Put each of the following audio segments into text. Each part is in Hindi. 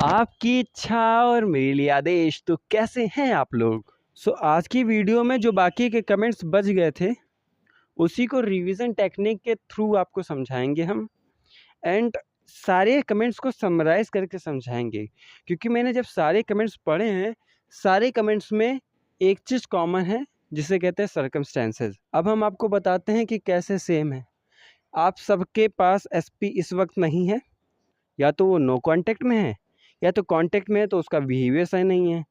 आपकी इच्छा और मेरे लिए आदेश। तो कैसे हैं आप लोग? आज की वीडियो में जो बाकी के कमेंट्स बच गए थे उसी को रिवीजन टेक्निक के थ्रू आपको समझाएंगे हम। एंड सारे कमेंट्स को समराइज़ करके समझाएंगे, क्योंकि मैंने जब सारे कमेंट्स पढ़े हैं, सारे कमेंट्स में एक चीज़ कॉमन है जिसे कहते हैं सर्कमस्टेंसेस। अब हम आपको बताते हैं कि कैसे सेम है। आप सबके पास एसपी इस वक्त नहीं है, या तो वो नो कांटेक्ट में है, या तो कांटेक्ट में है तो उसका बिहेवियर सही नहीं है,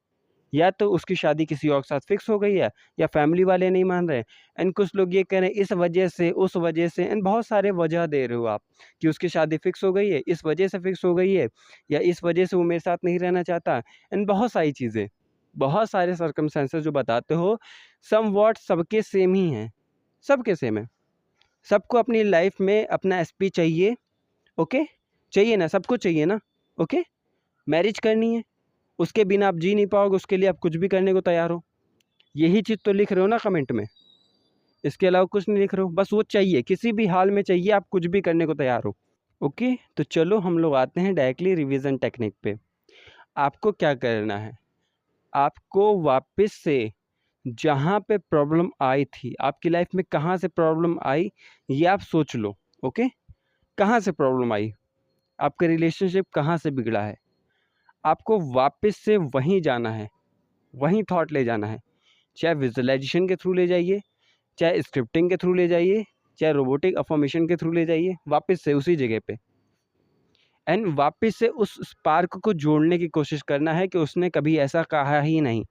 या तो उसकी शादी किसी और के साथ फिक्स हो गई है, या फैमिली वाले नहीं मान रहे। एंड कुछ लोग ये कह रहे हैं इस वजह से, उस वजह से, एंड बहुत सारे वजह दे रहे हो आप कि उसकी शादी फिक्स हो गई है, इस वजह से फिक्स हो गई है, या इस वजह से वो मेरे साथ नहीं रहना चाहता। एंड बहुत सारी चीज़ें, बहुत सारे सर्कमस्टेंसेस जो बताते हो, सम वॉट सबके सेम ही हैं, सबके सेम है। सबको अपनी लाइफ में अपना एसपी चाहिए। ओके, चाहिए ना, सबको चाहिए ना। ओके, मैरिज करनी है, उसके बिना आप जी नहीं पाओगे, उसके लिए आप कुछ भी करने को तैयार हो। यही चीज़ तो लिख रहे हो ना कमेंट में, इसके अलावा कुछ नहीं लिख रहे हो। बस वो चाहिए, किसी भी हाल में चाहिए, आप कुछ भी करने को तैयार हो। ओके, तो चलो हम लोग आते हैं डायरेक्टली रिवीजन टेक्निक पे। आपको क्या करना है, आपको वापस से जहाँ पे प्रॉब्लम आई थी आपकी लाइफ में, कहाँ से प्रॉब्लम आई ये आप सोच लो। ओके, कहाँ से प्रॉब्लम आई, आपका रिलेशनशिप कहाँ से बिगड़ा है, आपको वापस से वहीं जाना है, वहीं थॉट ले जाना है। चाहे विजुअलाइजेशन के थ्रू ले जाइए, चाहे स्क्रिप्टिंग के थ्रू ले जाइए, चाहे रोबोटिक अफर्मेशन के थ्रू ले जाइए, वापस से उसी जगह पे। एंड वापस से उस स्पार्क को जोड़ने की कोशिश करना है कि उसने कभी ऐसा कहा ही नहीं।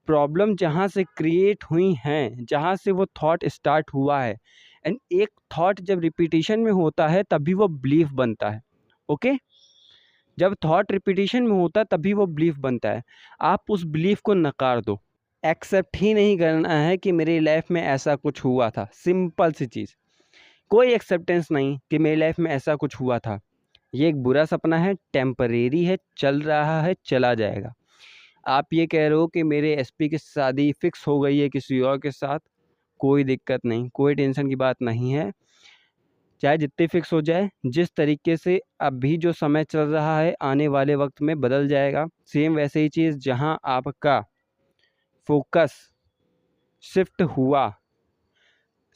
प्रॉब्लम जहाँ से क्रिएट हुई हैं, जहाँ से वो थॉट स्टार्ट हुआ है, एंड एक थॉट जब रिपीटिशन में होता है तभी वो बिलीफ बनता है। ओके, जब थॉट रिपीटिशन में होता है तभी वो बिलीफ बनता है। आप उस बिलीफ को नकार दो, एक्सेप्ट ही नहीं करना है कि मेरी लाइफ में ऐसा कुछ हुआ था। सिंपल सी चीज़, कोई एक्सेप्टेंस नहीं कि मेरी लाइफ में ऐसा कुछ हुआ था। ये एक बुरा सपना है, टेम्परेरी है, चल रहा है, चला जाएगा। आप ये कह रहे हो कि मेरे एसपी की शादी फिक्स हो गई है किसी और के साथ, कोई दिक्कत नहीं, कोई टेंशन की बात नहीं है। चाहे जितनी फिक्स हो जाए, जिस तरीके से अभी जो समय चल रहा है आने वाले वक्त में बदल जाएगा। सेम वैसे ही चीज़, जहाँ आपका फोकस शिफ्ट हुआ,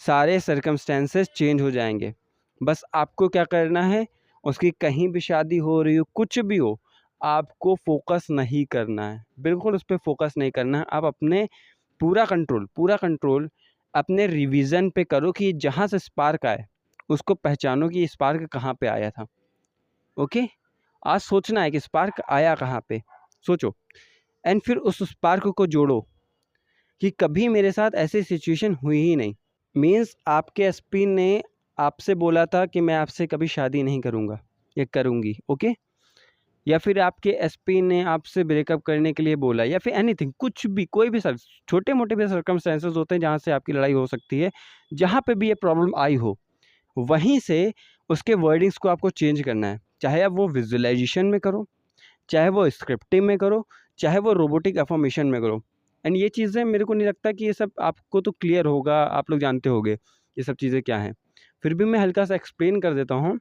सारे सर्कमस्टेंसेस चेंज हो जाएंगे। बस आपको क्या करना है, उसकी कहीं भी शादी हो रही हो, कुछ भी हो, आपको फोकस नहीं करना है, बिल्कुल उस पर फोकस नहीं करना है। आप अपने पूरा कंट्रोल अपने रिवीजन पे करो कि जहाँ से स्पार्क आए उसको पहचानो कि स्पार्क कहाँ पे आया था। ओके, आज सोचना है कि स्पार्क आया कहाँ पे, सोचो। एंड फिर उस स्पार्क को जोड़ो कि कभी मेरे साथ ऐसी सिचुएशन हुई ही नहीं। मीन्स आपके एसपी ने आपसे बोला था कि मैं आपसे कभी शादी नहीं करूँगा या करूँगी। ओके, या फिर आपके एसपी ने आपसे ब्रेकअप करने के लिए बोला, या फिर एनीथिंग, कुछ भी, कोई भी सर, छोटे मोटे भी सर्कमस्टेंसेस होते हैं जहाँ से आपकी लड़ाई हो सकती है। जहाँ पे भी ये प्रॉब्लम आई हो, वहीं से उसके वर्डिंग्स को आपको चेंज करना है। चाहे आप वो विजुअलाइजेशन में करो, चाहे वो स्क्रिप्टिंग में करो, चाहे वो रोबोटिक अफर्मेशन में करो। एंड ये चीज़ें मेरे को नहीं लगता कि ये सब आपको तो क्लियर होगा, आप लोग जानते होंगे ये सब चीज़ें क्या हैं। फिर भी मैं हल्का सा एक्सप्लेन कर देता हूँ।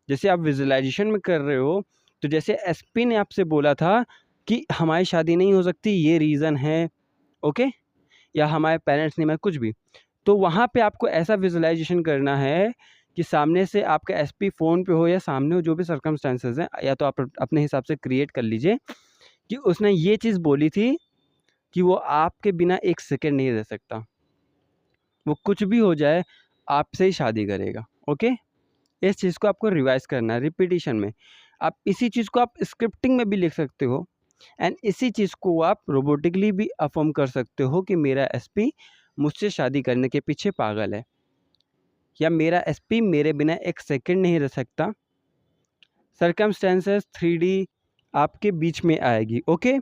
जैसे आप विजुअलाइजेशन में कर रहे हो, तो जैसे एसपी ने आपसे बोला था कि हमारी शादी नहीं हो सकती, ये रीज़न है। ओके, या हमारे पेरेंट्स नहीं, मैं कुछ भी, तो वहाँ पे आपको ऐसा विजुअलाइजेशन करना है कि सामने से आपका एसपी फ़ोन पे हो या सामने हो, जो भी सर्कमस्टेंसेस हैं, या तो आप अपने हिसाब से क्रिएट कर लीजिए कि उसने ये चीज़ बोली थी कि वो आपके बिना एक सेकंड नहीं रह सकता, वो कुछ भी हो जाए आपसे ही शादी करेगा। ओके, इस चीज़ को आपको रिवाइज़ करना है रिपीटिशन में। आप इसी चीज़ को आप स्क्रिप्टिंग में भी लिख सकते हो, एंड इसी चीज़ को आप रोबोटिकली भी अफ़र्म कर सकते हो कि मेरा एसपी मुझसे शादी करने के पीछे पागल है, या मेरा एसपी मेरे बिना एक सेकंड नहीं रह सकता। सर्कमस्टेंसेस 3D आपके बीच में आएगी। ओके,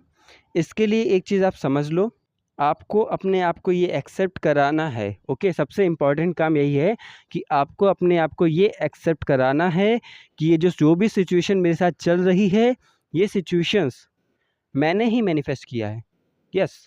इसके लिए एक चीज़ आप समझ लो, आपको अपने आप को ये एक्सेप्ट कराना है। ओके, सबसे इम्पॉर्टेंट काम यही है कि आपको अपने आप को ये एक्सेप्ट कराना है कि ये जो भी सिचुएशन मेरे साथ चल रही है, ये सिचुएशंस मैंने ही मैनिफेस्ट किया है। यस,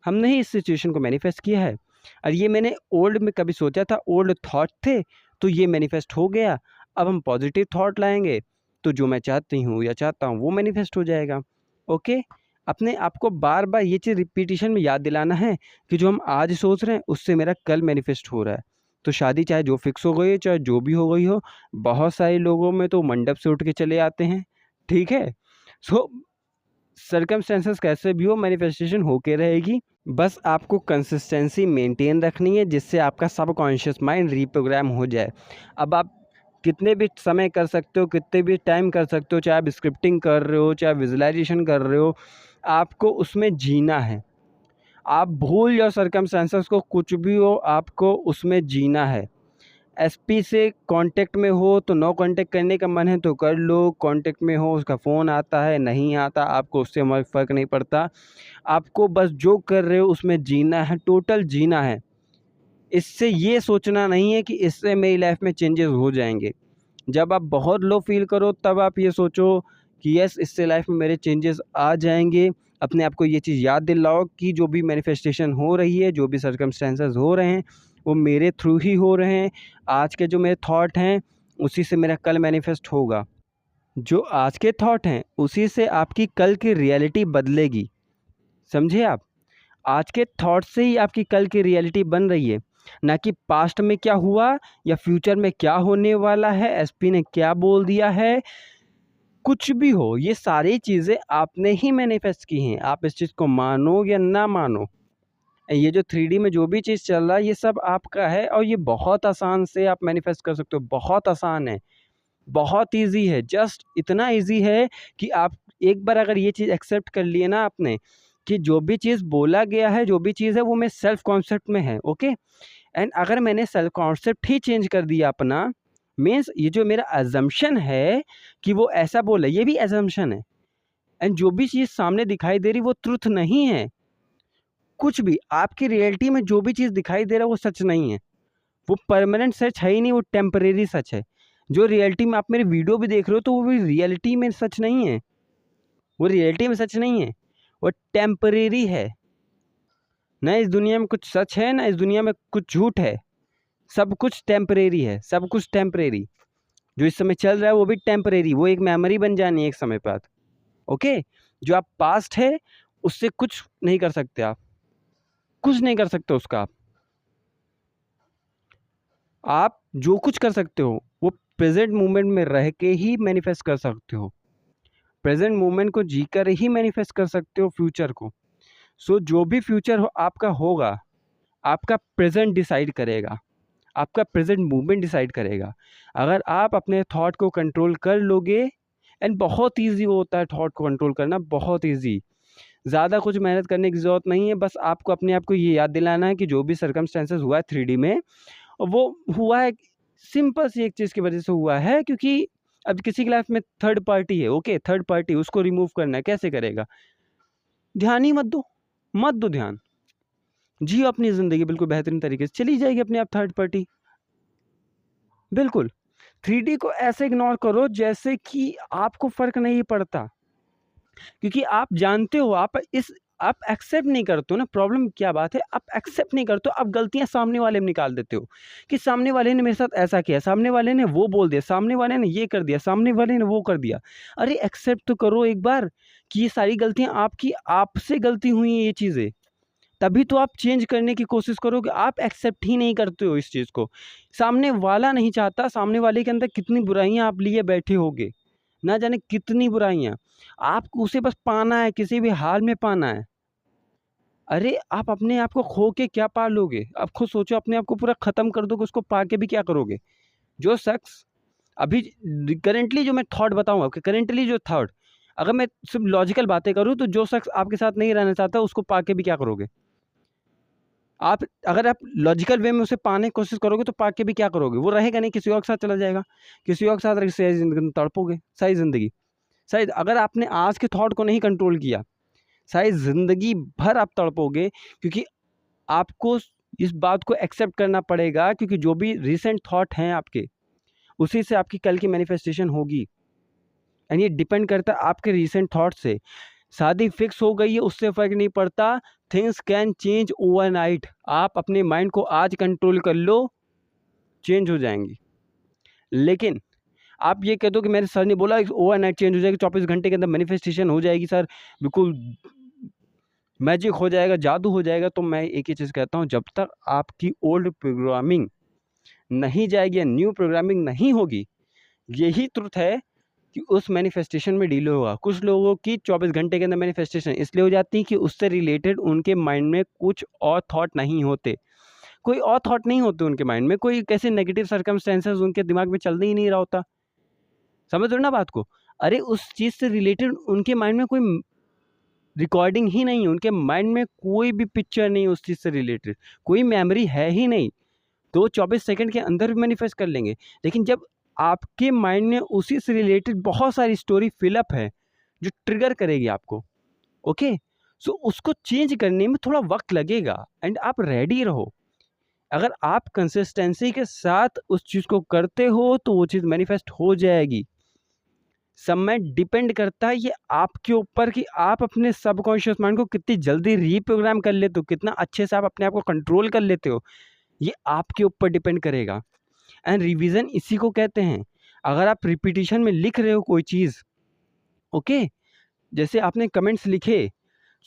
हमने ही इस सिचुएशन को मैनिफेस्ट किया है, और ये मैंने ओल्ड में कभी सोचा था, ओल्ड थॉट थे, तो ये मैनिफेस्ट हो गया। अब हम पॉजिटिव थॉट लाएंगे तो जो मैं चाहती हूँ या चाहता हूँ वो मैनिफेस्ट हो जाएगा। ओके, अपने आप को बार बार ये चीज़ रिपीटिशन में याद दिलाना है कि जो हम आज सोच रहे हैं उससे मेरा कल मैनिफेस्ट हो रहा है। तो शादी चाहे जो फिक्स हो गई हो, चाहे जो भी हो गई हो, बहुत सारे लोगों में तो मंडप से उठ के चले आते हैं, ठीक है। सो सर्कमस्टेंसेस कैसे भी हो, मैनिफेस्टेशन होके रहेगी। बस आपको कंसिस्टेंसी मेंटेन रखनी है, जिससे आपका सबकॉन्शियस माइंड रीप्रोग्राम हो जाए। अब आप कितने भी समय कर सकते हो, कितने भी टाइम कर सकते हो, चाहे आप स्क्रिप्टिंग कर रहे हो, चाहे विजुअलाइजेशन कर रहे हो, आपको उसमें जीना है। आप भूल जाओ सर्कमस्टेंसेस को, कुछ भी हो, आपको उसमें जीना है। एसपी से कांटेक्ट में हो तो नो कांटेक्ट करने का मन है तो कर लो, कांटेक्ट में हो उसका फ़ोन आता है नहीं आता, आपको उससे फ़र्क नहीं पड़ता। आपको बस जो कर रहे हो उसमें जीना है, टोटल जीना है। इससे ये सोचना नहीं है कि इससे मेरी लाइफ में चेंजेस हो जाएंगे। जब आप बहुत लो फील करो तब आप ये सोचो कि यस, इससे लाइफ में मेरे चेंजेस आ जाएंगे। अपने आप को ये चीज़ याद दिलाओ कि जो भी मैनिफेस्टेशन हो रही है, जो भी सर्कमस्टेंसेस हो रहे हैं, वो मेरे थ्रू ही हो रहे हैं। आज के जो मेरे थॉट हैं उसी से मेरा कल मैनिफेस्ट होगा। जो आज के थॉट हैं उसी से आपकी कल की रियलिटी बदलेगी, समझे आप। आज के थॉट से ही आपकी कल की रियलिटी बन रही है, ना कि पास्ट में क्या हुआ या फ्यूचर में क्या होने वाला है, एसपी ने क्या बोल दिया है। कुछ भी हो, ये सारी चीज़ें आपने ही मैनिफेस्ट की हैं। आप इस चीज़ को मानो या ना मानो, ये जो 3D में जो भी चीज़ चल रहा है ये सब आपका है, और ये बहुत आसान से आप मैनिफेस्ट कर सकते हो। बहुत आसान है, बहुत ईजी है। जस्ट इतना ईजी है कि आप एक बार अगर ये चीज़ एक्सेप्ट कर लिए ना आपने, कि जो भी चीज़ बोला गया है, जो भी चीज़ है, वो मैं सेल्फ कॉन्सेप्ट में है। ओके, एंड अगर मैंने सेल्फ कॉन्सेप्ट ही चेंज कर दिया अपना, मीन्स ये जो मेरा अजम्पशन है कि वो ऐसा बोला, ये भी अजम्पशन है। एंड जो भी चीज़ सामने दिखाई दे रही वो ट्रुथ नहीं है। कुछ भी आपकी रियलिटी में जो भी चीज़ दिखाई दे रहा है वो सच नहीं है। वो परमानेंट सच है ही नहीं, वो टेम्परेरी सच है। जो रियलिटी में आप मेरी वीडियो भी देख रहे हो तो वो भी रियलिटी में सच नहीं है। वो रियलिटी में सच नहीं है, वो टेम्परेरी है। ना इस दुनिया में कुछ सच है, ना इस दुनिया में कुछ झूठ है। सब कुछ टेम्परेरी है, सब कुछ टेम्परेरी। जो इस समय चल रहा है वो भी टेम्परेरी, वो एक मेमोरी बन जानी है एक समय बाद। ओके, जो आप पास्ट है उससे कुछ नहीं कर सकते, आप कुछ नहीं कर सकते उसका। आप जो कुछ कर सकते हो वो प्रेजेंट मोमेंट में रह के ही मैनिफेस्ट कर सकते हो। प्रेजेंट मोमेंट को जीकर ही मैनिफेस्ट कर सकते हो फ्यूचर को। सो जो भी फ्यूचर हो आपका होगा, आपका प्रेजेंट डिसाइड करेगा, आपका प्रेजेंट मूवमेंट डिसाइड करेगा। अगर आप अपने थॉट को कंट्रोल कर लोगे, एंड बहुत इजी होता है थॉट को कंट्रोल करना, बहुत इजी। ज़्यादा कुछ मेहनत करने की ज़रूरत नहीं है, बस आपको अपने आप को ये याद दिलाना है कि जो भी सर्कमस्टेंसेस हुआ है 3D में, वो हुआ है सिंपल सी एक चीज़ की वजह से हुआ है, क्योंकि अब किसी की लाइफ में थर्ड पार्टी है। ओके, थर्ड पार्टी, उसको रिमूव करना है, कैसे करेगा? ध्यान ही मत दो, मत दो ध्यान, जियो अपनी ज़िंदगी बिल्कुल बेहतरीन तरीके से, चली जाएगी अपने आप थर्ड पार्टी। बिल्कुल 3D को ऐसे इग्नोर करो जैसे कि आपको फ़र्क नहीं पड़ता, क्योंकि आप जानते हो, आप एक्सेप्ट नहीं करते हो ना। प्रॉब्लम क्या बात है, आप एक्सेप्ट नहीं करते हो, आप गलतियाँ सामने वाले में निकाल देते हो कि सामने वाले ने मेरे साथ ऐसा किया, सामने वाले ने वो बोल दिया, सामने वाले ने ये कर दिया, सामने वाले ने वो कर दिया। अरे एक्सेप्ट तो करो एक बार कि ये सारी गलतियाँ आपकी, आपसे गलती हुई हैं ये चीज़ें। तभी तो आप चेंज करने की कोशिश करोगे। आप एक्सेप्ट ही नहीं करते हो इस चीज़ को। सामने वाला नहीं चाहता, सामने वाले के अंदर कितनी बुराइयाँ आप लिए बैठे होगे, ना जाने कितनी बुराइयाँ। आपको उसे बस पाना है, किसी भी हाल में पाना है। अरे आप अपने आप को खो के क्या पा लोगे? आप खुद सोचो, अपने आप को पूरा ख़त्म कर दोगे, उसको पा के भी क्या करोगे? जो शख्स अभी करंटली जो मैं थॉट बताऊँगा, कि करंटली जो थॉट, अगर मैं सिर्फ़ लॉजिकल बातें करूँ तो जो शख्स आपके साथ नहीं रहना चाहता उसको पा के भी क्या करोगे? अगर आप लॉजिकल वे में उसे पाने की कोशिश करोगे तो पा के भी क्या करोगे? वो रहेगा नहीं, किसी और के साथ चला जाएगा। किसी और के साथ रह के सारी ज़िंदगी में तड़पोगे, सारी ज़िंदगी। शायद अगर आपने आज के थॉट को नहीं कंट्रोल किया, शायद ज़िंदगी भर आप तड़पोगे, क्योंकि आपको इस बात को एक्सेप्ट करना पड़ेगा, क्योंकि जो भी रीसेंट थॉट हैं आपके, उसी से आपकी कल की मैनिफेस्टेशन होगी। एंड ये डिपेंड करता है आपके रीसेंट थॉट से। शादी फिक्स हो गई है उससे फ़र्क नहीं पड़ता, थिंग्स कैन चेंज ओवरनाइट। आप अपने माइंड को आज कंट्रोल कर लो, चेंज हो जाएंगी। लेकिन आप ये कह दो कि मेरे सर ने बोला ओवरनाइट चेंज हो जाएगी, 24 घंटे के अंदर मैनिफेस्टेशन हो जाएगी सर, बिल्कुल मैजिक हो जाएगा, जादू हो जाएगा, तो मैं एक ही चीज़ कहता हूँ, जब तक आपकी ओल्ड प्रोग्रामिंग नहीं जाएगी या न्यू प्रोग्रामिंग नहीं होगी, यही ट्रुथ है कि उस मैनिफेस्टेशन में डिले होगा। कुछ लोगों की 24 घंटे के अंदर मैनिफेस्टेशन इसलिए हो जाती है कि उससे रिलेटेड उनके माइंड में कुछ और थॉट नहीं होते, कोई और थॉट नहीं होते उनके माइंड में, कोई कैसे नेगेटिव सर्कमस्टेंसेस उनके दिमाग में चल ही नहीं रहा होता। समझ रहे हो ना बात को? अरे उस चीज़ से रिलेटेड उनके माइंड में कोई रिकॉर्डिंग ही नहीं है, उनके माइंड में कोई भी पिक्चर नहीं है उस चीज़ से रिलेटेड, कोई मेमोरी है ही नहीं, तो 24 सेकंड के अंदर भी मैनिफेस्ट कर लेंगे। लेकिन जब आपके माइंड में उसी से रिलेटेड बहुत सारी स्टोरी फिलअप है जो ट्रिगर करेगी आपको, ओके, सो उसको चेंज करने में थोड़ा वक्त लगेगा एंड आप रेडी रहो। अगर आप कंसिस्टेंसी के साथ उस चीज़ को करते हो तो वो चीज़ मैनिफेस्ट हो जाएगी। समय डिपेंड करता है ये आपके ऊपर कि आप अपने सबकॉन्शियस माइंड को कितनी जल्दी रीप्रोग्राम कर लेते हो, कितना अच्छे से आप अपने आप को कंट्रोल कर लेते हो, ये आपके ऊपर डिपेंड करेगा। एंड रिवीजन इसी को कहते हैं। अगर आप रिपीटिशन में लिख रहे हो कोई चीज़, ओके, जैसे आपने कमेंट्स लिखे,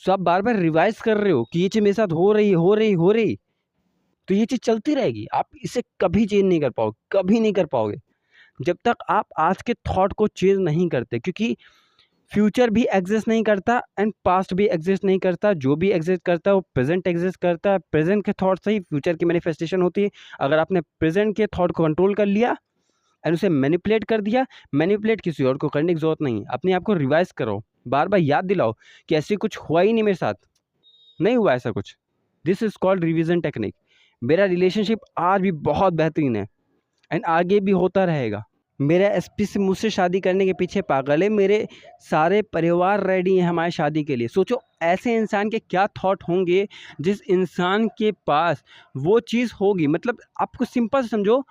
सो आप बार बार रिवाइज कर रहे हो कि ये चीज़ मेरे साथ हो रही, तो ये चीज़ चलती रहेगी, आप इसे कभी चेंज नहीं कर पाओगे, कभी नहीं कर पाओगे जब तक आप आज के थॉट को चेंज नहीं करते, क्योंकि फ्यूचर भी एग्जिस्ट नहीं करता एंड पास्ट भी एग्जिस्ट नहीं करता, जो भी एग्जिस्ट करता है वो प्रेजेंट एग्जिस्ट करता है। प्रेजेंट के थॉट से ही फ्यूचर की मैनिफेस्टेशन होती है। अगर आपने प्रेजेंट के थॉट को कंट्रोल कर लिया एंड उसे मैनिपुलेट कर दिया, मैनिपुलेट किसी और को करने की जरूरत नहीं है, अपने आप को रिवाइज करो, बार बार याद दिलाओ कि ऐसे कुछ हुआ ही नहीं मेरे साथ, नहीं हुआ ऐसा कुछ। This is called revision technique. मेरा रिलेशनशिप आज भी बहुत बेहतरीन है एंड आगे भी होता रहेगा। मेरा एसपी से मुझसे शादी करने के पीछे पागल है, मेरे सारे परिवार रेडी हैं हमारी शादी के लिए। सोचो ऐसे इंसान के क्या थॉट होंगे जिस इंसान के पास वो चीज़ होगी। मतलब आपको सिंपल समझो,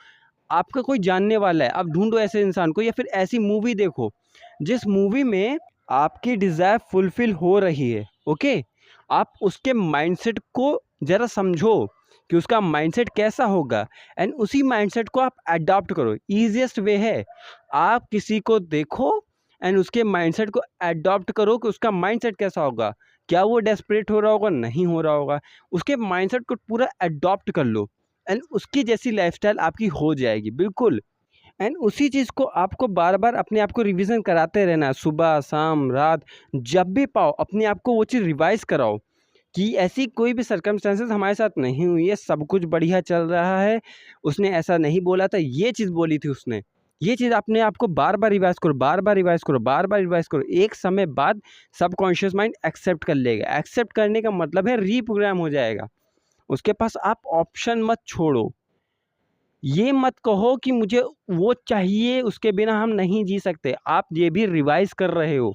आपका कोई जानने वाला है, आप ढूंढो ऐसे इंसान को, या फिर ऐसी मूवी देखो जिस मूवी में आपकी डिज़ायर फुलफिल हो रही है, ओके, आप उसके माइंडसेट को ज़रा समझो कि उसका माइंडसेट कैसा होगा एंड उसी माइंडसेट को आप अडॉप्ट करो। ईजिएस्ट वे है, आप किसी को देखो एंड उसके माइंडसेट को अडॉप्ट करो कि उसका माइंडसेट कैसा होगा, क्या वो डेस्परेट हो रहा होगा, नहीं हो रहा होगा, उसके माइंडसेट को पूरा अडॉप्ट कर लो एंड उसकी जैसी लाइफस्टाइल आपकी हो जाएगी बिल्कुल। एंड उसी चीज़ को आपको बार बार अपने आप को रिवीजन कराते रहना है, सुबह शाम रात, जब भी पाओ अपने आप को वो चीज़ रिवाइज कराओ कि ऐसी कोई भी सर्कमस्टेंसेस हमारे साथ नहीं हुई है, सब कुछ बढ़िया चल रहा है, उसने ऐसा नहीं बोला था, ये चीज़ बोली थी उसने। ये चीज़ अपने आप को बार बार रिवाइज करो, बार बार रिवाइज करो, बार बार रिवाइज करो। एक समय बाद सबकॉन्शियस माइंड एक्सेप्ट कर लेगा। एक्सेप्ट करने का मतलब है रीप्रोग्राम हो जाएगा। उसके पास आप ऑप्शन मत छोड़ो, ये मत कहो कि मुझे वो चाहिए, उसके बिना हम नहीं जी सकते। आप ये भी रिवाइज कर रहे हो,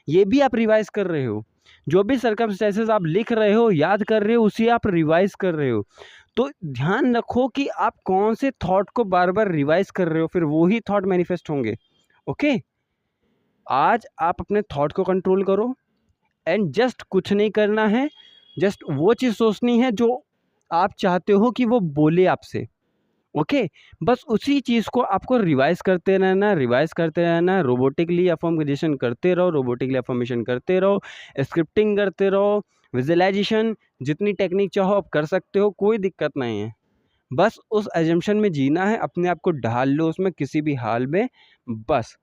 ये भी आप रिवाइज कर रहे हो, जो भी सर्कमस्टेंसेस आप लिख रहे हो, याद कर रहे हो, उसी आप रिवाइज कर रहे हो। तो ध्यान रखो कि आप कौन से थॉट को बार बार रिवाइज कर रहे हो, फिर वो ही थॉट मैनिफेस्ट होंगे। ओके, आज आप अपने थॉट को कंट्रोल करो एंड जस्ट कुछ नहीं करना है, जस्ट वो चीज़ सोचनी है जो आप चाहते हो कि वो बोले आपसे। ओके, बस उसी चीज़ को आपको रिवाइज करते रहना, रोबोटिकली अफर्मेशन करते रहो, रोबोटिकली अफर्मेशन करते रहो, स्क्रिप्टिंग करते रहो, विजुअलाइजेशन, जितनी टेक्निक चाहो आप कर सकते हो, कोई दिक्कत नहीं है। बस उस एजम्पशन में जीना है, अपने आप को ढाल लो उसमें किसी भी हाल में। बस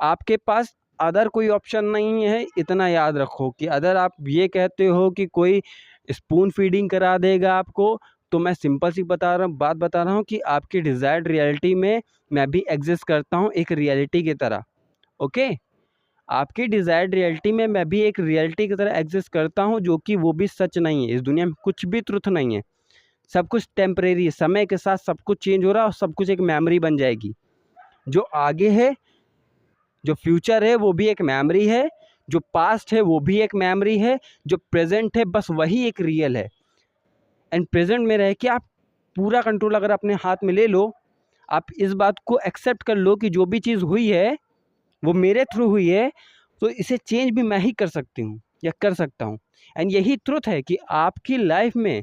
आपके पास अदर कोई ऑप्शन नहीं है, इतना याद रखो कि अगर आप ये कहते हो कि कोई स्पून फीडिंग करा देगा आपको, तो मैं सिंपल सी बात बता रहा हूँ कि आपकी डिज़ायर्ड रियलिटी में मैं भी एग्जिस्ट करता हूँ एक रियलिटी की तरह। ओके, आपकी डिज़ायर्ड रियलिटी में मैं भी एक रियलिटी की तरह एग्जिस्ट करता हूँ, जो कि वो भी सच नहीं है। इस दुनिया में कुछ भी ट्रुथ नहीं है, सब कुछ टेम्परेरी है। समय के साथ सब कुछ चेंज हो रहा है और सब कुछ एक मेमोरी बन जाएगी। जो आगे है, जो फ्यूचर है वो भी एक मेमोरी है, जो पास्ट है वो भी एक मेमोरी है, जो प्रेजेंट है बस वही एक रियल है। एंड प्रेजेंट में रह के आप पूरा कंट्रोल अगर अपने हाथ में ले लो, आप इस बात को एक्सेप्ट कर लो कि जो भी चीज़ हुई है वो मेरे थ्रू हुई है, तो इसे चेंज भी मैं ही कर सकती हूँ या कर सकता हूँ। एंड यही ट्रुथ है कि आपकी लाइफ में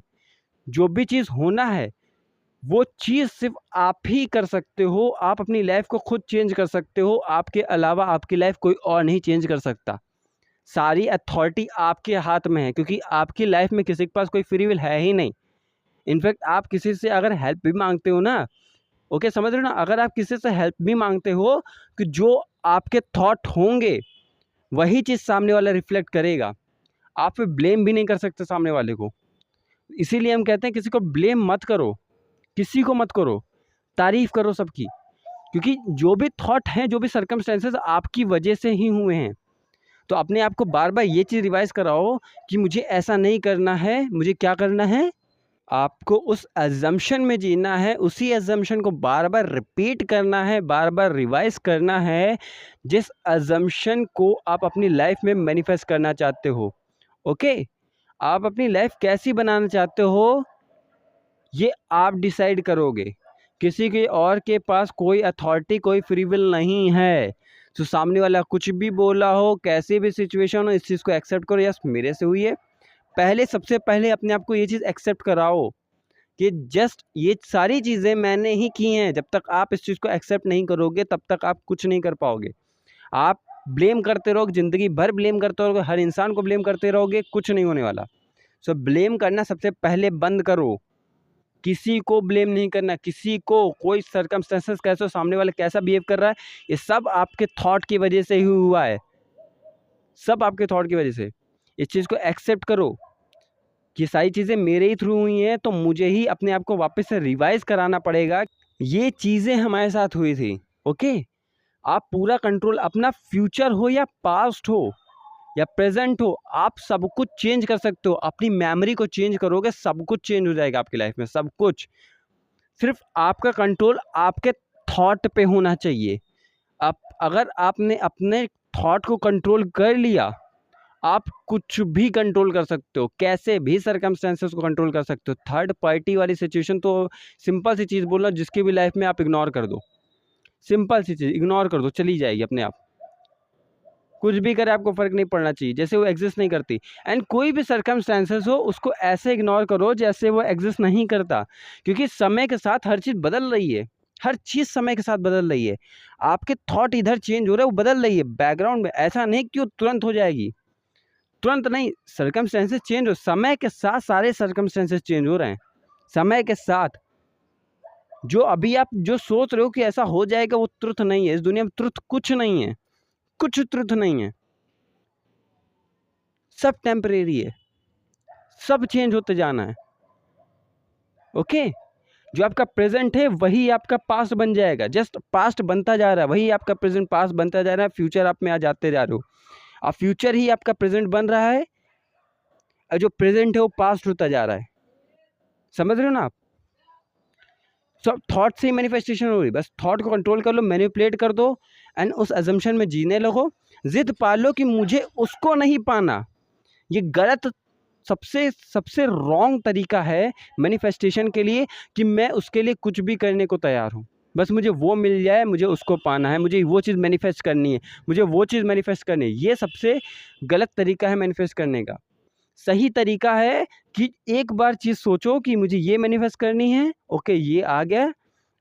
जो भी चीज़ होना है वो चीज़ सिर्फ आप ही कर सकते हो। आप अपनी लाइफ को खुद चेंज कर सकते हो, आपके अलावा आपकी लाइफ कोई और नहीं चेंज कर सकता। सारी अथॉरिटी आपके हाथ में है, क्योंकि आपकी लाइफ में किसी के पास कोई फ्री विल है ही नहीं। इनफैक्ट आप किसी से अगर हेल्प भी मांगते हो ना, ओके, समझ रहे हो ना, अगर आप किसी से हेल्प भी मांगते हो, कि जो आपके थॉट होंगे वही चीज़ सामने वाला रिफ्लेक्ट करेगा। आप पे ब्लेम भी नहीं कर सकते सामने वाले को। इसीलिए हम कहते हैं किसी को ब्लेम मत करो, किसी को मत करो, तारीफ करो सबकी। क्योंकि जो भी थॉट हैं, जो भी सर्कमस्टेंसेस आपकी वजह से ही हुए हैं। तो अपने आप को बार बार ये चीज़ रिवाइज कराओ कि मुझे ऐसा नहीं करना है। मुझे क्या करना है? आपको उस अजम्पशन में जीना है, उसी अजम्पशन को बार बार रिपीट करना है, बार बार रिवाइज करना है, जिस अजम्पशन को आप अपनी लाइफ में मैनिफेस्ट करना चाहते हो। ओके, आप अपनी लाइफ कैसी बनाना चाहते हो ये आप डिसाइड करोगे। किसी के और के पास कोई अथॉरिटी, कोई फ्री विल नहीं है। तो सामने वाला कुछ भी बोला हो, कैसी भी सिचुएशन हो, इस चीज़ को एक्सेप्ट करो। यस, मेरे से हुई है। पहले, सबसे पहले अपने आप को ये चीज़ एक्सेप्ट कराओ कि जस्ट ये सारी चीज़ें मैंने ही की हैं। जब तक आप इस चीज़ को एक्सेप्ट नहीं करोगे तब तक आप कुछ नहीं कर पाओगे। आप ब्लेम करते रहोगे, ज़िंदगी भर ब्लेम करते रहोगे, हर इंसान को ब्लेम करते रहोगे, कुछ नहीं होने वाला। सो ब्लेम करना सबसे पहले बंद करो। किसी को ब्लेम नहीं करना, किसी को, कोई सर्कमस्टेंसेस कैसे हो, सामने वाला कैसा बिहेव कर रहा है, ये सब आपके थॉट की वजह से ही हुआ है। सब आपके थॉट की वजह से। इस चीज़ को एक्सेप्ट करो कि सारी चीज़ें मेरे ही थ्रू हुई हैं, तो मुझे ही अपने आप को वापस से रिवाइज कराना पड़ेगा। ये चीज़ें हमारे साथ हुई थी। ओके, आप पूरा कंट्रोल, अपना फ्यूचर हो या पास्ट हो या प्रेजेंट हो, आप सब कुछ चेंज कर सकते हो। अपनी मेमोरी को चेंज करोगे, सब कुछ चेंज हो जाएगा आपकी लाइफ में, सब कुछ। सिर्फ आपका कंट्रोल आपके थॉट पे होना चाहिए। आप, अगर आपने अपने थॉट को कंट्रोल कर लिया, आप कुछ भी कंट्रोल कर सकते हो, कैसे भी सर्कमस्टेंसेस को कंट्रोल कर सकते हो। थर्ड पार्टी वाली सिचुएशन तो सिंपल सी चीज़ बोलना, जिसकी भी लाइफ में आप इग्नोर कर दो। सिंपल सी चीज़ इग्नोर कर दो, चली जाएगी अपने आप। कुछ भी करे आपको फ़र्क नहीं पड़ना चाहिए, जैसे वो एग्जिस्ट नहीं करती। एंड कोई भी सर्कमस्टेंसेस हो, उसको ऐसे इग्नोर करो जैसे वो एग्जिस्ट नहीं करता। क्योंकि समय के साथ हर चीज़ बदल रही है, हर चीज़ समय के साथ बदल रही है। आपके थॉट इधर चेंज हो रहे हैं, वो बदल रही है बैकग्राउंड में। ऐसा नहीं कि वो तुरंत हो जाएगी, तुरंत नहीं। सर्कमस्टेंसेस चेंज हो, समय के साथ सारे सर्कमस्टेंसेस चेंज हो रहे हैं, समय के साथ। जो अभी आप जो सोच रहे हो कि ऐसा हो जाएगा, वो ट्रुथ नहीं है। इस दुनिया में ट्रुथ कुछ नहीं है, कुछ ट्रुथ नहीं है। सब टेम्परेरी है, सब चेंज होते जाना है। ओके, जो आपका प्रेजेंट है वही आपका पास्ट बन जाएगा। जस्ट पास्ट बनता जा रहा है, वही आपका प्रेजेंट पास्ट बनता जा रहा है। फ्यूचर आप में आ जाते जा रहे हो। अब फ्यूचर ही आपका प्रेजेंट बन रहा है, और जो प्रेजेंट है वो पास्ट होता जा रहा है। समझ रहे हो ना आप? सब थॉट से ही मैनिफेस्टेशन हो रही है। बस थॉट को कंट्रोल कर लो, मैनिपुलेट कर दो, एंड उस अजम्पशन में जीने लगो। जिद पालो कि मुझे उसको नहीं पाना। ये गलत, सबसे सबसे रॉन्ग तरीका है मैनिफेस्टेशन के लिए, कि मैं उसके लिए कुछ भी करने को तैयार हूँ। बस मुझे वो मिल जाए, मुझे उसको पाना है, मुझे वो चीज़ मैनिफेस्ट करनी है, मुझे वो चीज़ मैनिफेस्ट करनी है। ये सबसे गलत तरीका है मैनिफेस्ट करने का। सही तरीका है कि एक बार चीज़ सोचो कि मुझे ये मैनिफेस्ट करनी है। ओके, ये आ गया,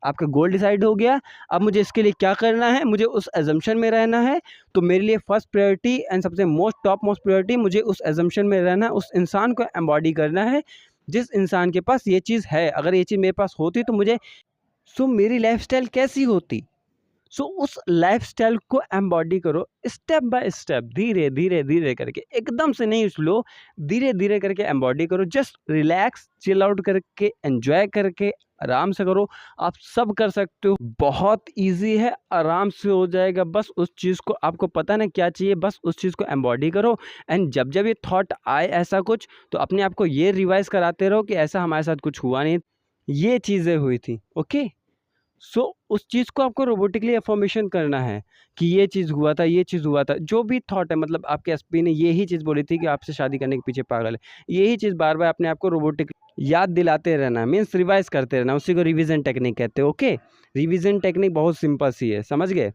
आपका गोल डिसाइड हो गया। अब मुझे इसके लिए क्या करना है? मुझे उस अजम्पशन में रहना है। तो मेरे लिए फर्स्ट प्रायोरिटी एंड सबसे टॉप मोस्ट प्रायोरिटी, मुझे उस अजम्पशन में रहना है, उस इंसान को एम्बॉडी करना है जिस इंसान के पास ये चीज़ है। अगर ये चीज़ मेरे पास होती तो मुझे, सो मेरी लाइफस्टाइल कैसी होती? सो उस लाइफस्टाइल को एम्बॉडी करो, स्टेप बाय स्टेप, धीरे धीरे धीरे करके, एकदम से नहीं स्लो, धीरे धीरे करके एम्बॉडी करो। जस्ट रिलैक्स, चिल आउट करके, एंजॉय करके, आराम से करो। आप सब कर सकते हो, बहुत इजी है, आराम से हो जाएगा। बस उस चीज़ को, आपको पता ना क्या चाहिए, बस उस चीज़ को एम्बॉडी करो। एंड जब जब ये थॉट आए ऐसा कुछ, तो अपने आप को ये रिवाइज कराते रहो कि ऐसा हमारे साथ कुछ हुआ नहीं, ये चीज़ें हुई थी। ओके, सो उस चीज़ को आपको रोबोटिकली अफर्मेशन करना है कि ये चीज़ हुआ था, ये चीज़ हुआ था। जो भी थॉट है, मतलब आपके एसपी ने यही चीज़ बोली थी कि आपसे शादी करने के पीछे पागल है, यही चीज़ बार बार अपने आप को रोबोटिक याद दिलाते रहना, मीन्स रिवाइज करते रहना। उसी को रिवीजन टेक्निक कहते हैं। ओके, रिवीजन टेक्निक बहुत सिंपल सी है, समझ गए?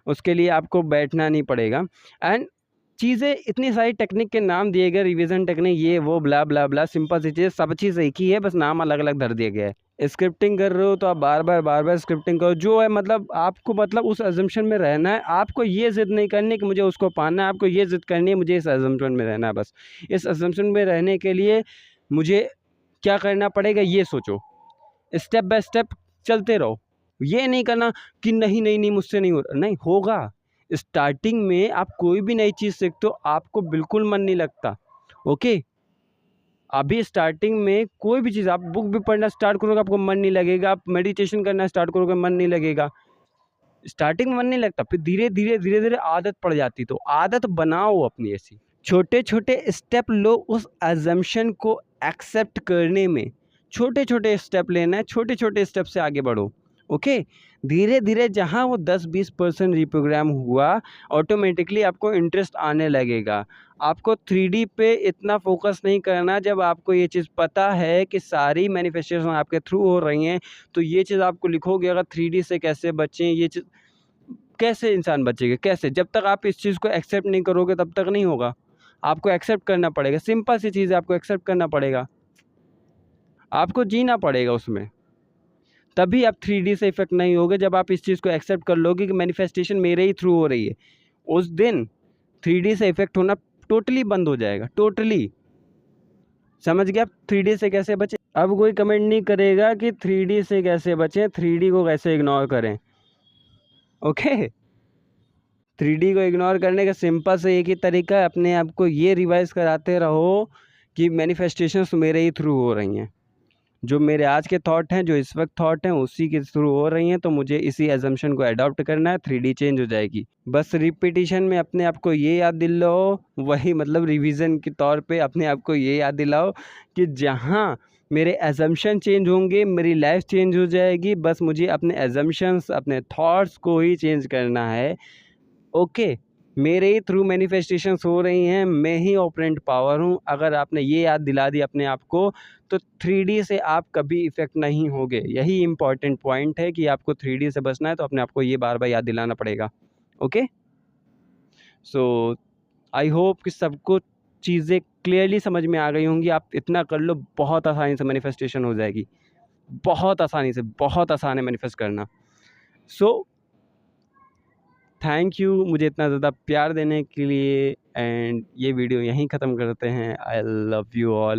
उसके लिए आपको बैठना नहीं पड़ेगा। एंड चीज़ें, इतनी सारी टेक्निक के नाम दिए गए, रिवीजन टेक्निक, ये वो, ब्ला ब्ला ब्ला, सिंपल सी चीज़, सब चीज़ एक ही है, बस नाम अलग अलग धर दिया गया है। स्क्रिप्टिंग कर रहे हो तो आप बार बार स्क्रिप्टिंग करो, जो है मतलब आपको मतलब उस अजम्पशन में रहना है। आपको ये ज़िद नहीं करनी कि मुझे उसको पाना है, आपको ये ज़िद करनी है मुझे इस अजम्पशन में रहना है। बस इस अजम्पशन में रहने के लिए मुझे क्या करना पड़ेगा ये सोचो, स्टेप बाय स्टेप चलते रहो। ये नहीं करना कि नहीं नहीं नहीं मुझसे नहीं हो रहा, नहीं होगा। स्टार्टिंग में आप कोई भी नई चीज़ सीखते हो आपको बिल्कुल मन नहीं लगता, ओके। अभी स्टार्टिंग में कोई भी चीज़ आप बुक भी पढ़ना स्टार्ट करोगे आपको मन नहीं लगेगा, आप मेडिटेशन करना स्टार्ट करोगे मन नहीं लगेगा, स्टार्टिंग में मन नहीं लगता, फिर धीरे धीरे आदत पड़ जाती। तो आदत बनाओ अपनी ऐसी, छोटे छोटे स्टेप लो उस अजम्पशन को एक्सेप्ट करने में। छोटे छोटे स्टेप लेना है, छोटे छोटे स्टेप से आगे बढ़ो, ओके। धीरे धीरे जहाँ वो 10-20% रिप्रोग्राम हुआ, ऑटोमेटिकली आपको इंटरेस्ट आने लगेगा। आपको 3D पे इतना फोकस नहीं करना। जब आपको ये चीज़ पता है कि सारी मैनिफेस्टेशन आपके थ्रू हो रही हैं, तो ये चीज़ आपको लिखोगे अगर 3D से कैसे बचें, ये चीज़ कैसे इंसान बचेगा, कैसे? जब तक आप इस चीज़ को एक्सेप्ट नहीं करोगे तब तक नहीं होगा। आपको एक्सेप्ट करना पड़ेगा, सिंपल सी चीज़ है, आपको एक्सेप्ट करना पड़ेगा, आपको जीना पड़ेगा उसमें। तभी आप 3D से इफ़ेक्ट नहीं होगे। जब आप इस चीज़ को एक्सेप्ट कर लोगे कि मैनिफेस्टेशन मेरे ही थ्रू हो रही है, उस दिन 3D से इफ़ेक्ट होना टोटली बंद हो जाएगा, टोटली। समझ गए आप 3D से कैसे बचें? अब कोई कमेंट नहीं करेगा कि 3D से कैसे बचें, 3D को कैसे इग्नोर करें, ओके। 3D को इग्नोर करने का सिंपल से एक ही तरीका है, अपने आप को ये रिवाइज़ कराते रहो कि मैनिफेस्टेशंस मेरे ही थ्रू हो रही हैं। जो मेरे आज के थॉट हैं, जो इस वक्त थॉट हैं, उसी के थ्रू हो रही हैं, तो मुझे इसी असम्पशन को अडॉप्ट करना है, 3D चेंज हो जाएगी। बस रिपीटिशन में अपने आप को ये याद दिलाओ, वही मतलब रिवीजन के तौर पे अपने आप को ये याद दिलाओ कि जहाँ मेरे असम्पशन चेंज होंगे मेरी लाइफ चेंज हो जाएगी। बस मुझे अपने असम्पशंस, अपने थॉट्स को ही चेंज करना है, ओके। मेरे ही थ्रू मैनिफेस्टेशंस हो रही हैं, मैं ही ऑपरेंट पावर हूँ। अगर आपने ये याद दिला दी अपने आप को, तो 3D से आप कभी इफ़ेक्ट नहीं होगे। यही इम्पॉर्टेंट पॉइंट है कि आपको 3D से बचना है, तो अपने आप को ये बार बार याद दिलाना पड़ेगा, ओके। सो आई होप कि सबको चीज़ें क्लियरली समझ में आ गई होंगी। आप इतना कर लो, बहुत आसानी से मैनिफेस्टेशन हो जाएगी, बहुत आसानी से, बहुत आसान है मैनिफेस्ट करना। सो थैंक यू मुझे इतना ज़्यादा प्यार देने के लिए, एंड ये वीडियो यहीं ख़त्म करते हैं। I love you all.